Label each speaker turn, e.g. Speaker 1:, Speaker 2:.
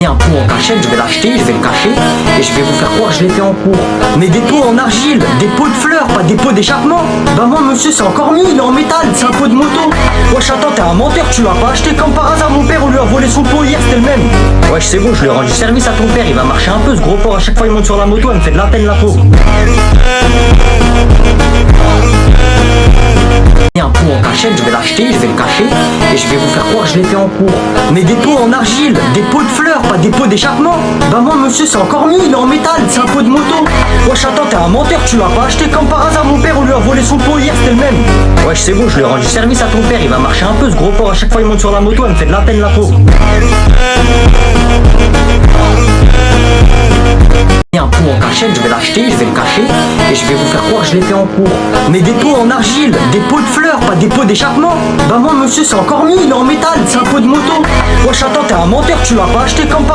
Speaker 1: Un pot en cachette, je vais l'acheter, je vais le cacher et je vais vous faire croire que je l'ai fait en cours. Mais des pots en argile, des pots de fleurs, pas des pots d'échappement. Bah moi monsieur c'est encore mieux, il est en métal, c'est un pot de moto. Wesh attends, t'es un menteur, tu l'as pas acheté comme par hasard. Mon père on lui a volé son pot hier, c'était le même. Wesh c'est bon, je lui ai rendu service à ton père, il va marcher un peu ce gros porc. À chaque fois il monte sur la moto, elle me fait de la peine la pauvre. Un pot en cachette, je vais l'acheter, je vais le cacher et je vais vous faire croire que je l'ai fait en cours. Mais des pots en argile, des pots de fleurs, pas des pots d'échappement. Bah moi monsieur c'est encore mieux, il est en métal, c'est un pot de moto. Wesh attends, t'es un menteur, tu l'as pas acheté comme par hasard. Mon père on lui a volé son pot hier, c'était le même. Wesh c'est bon, je lui ai rendu service à ton père, il va marcher un peu ce gros porc. À chaque fois il monte sur la moto, elle me fait de la peine la pauvre. Un pot en cachette, je vais l'acheter, je vais le cacher et je vais vous faire croire que je l'ai fait en cours. Mais des pots en argile, des pots de fleurs, pas des pots d'échappement. Bah moi monsieur c'est encore mieux, il est en métal, c'est un pot de moto. Wesh attends, t'es un menteur, tu l'as pas acheté comme par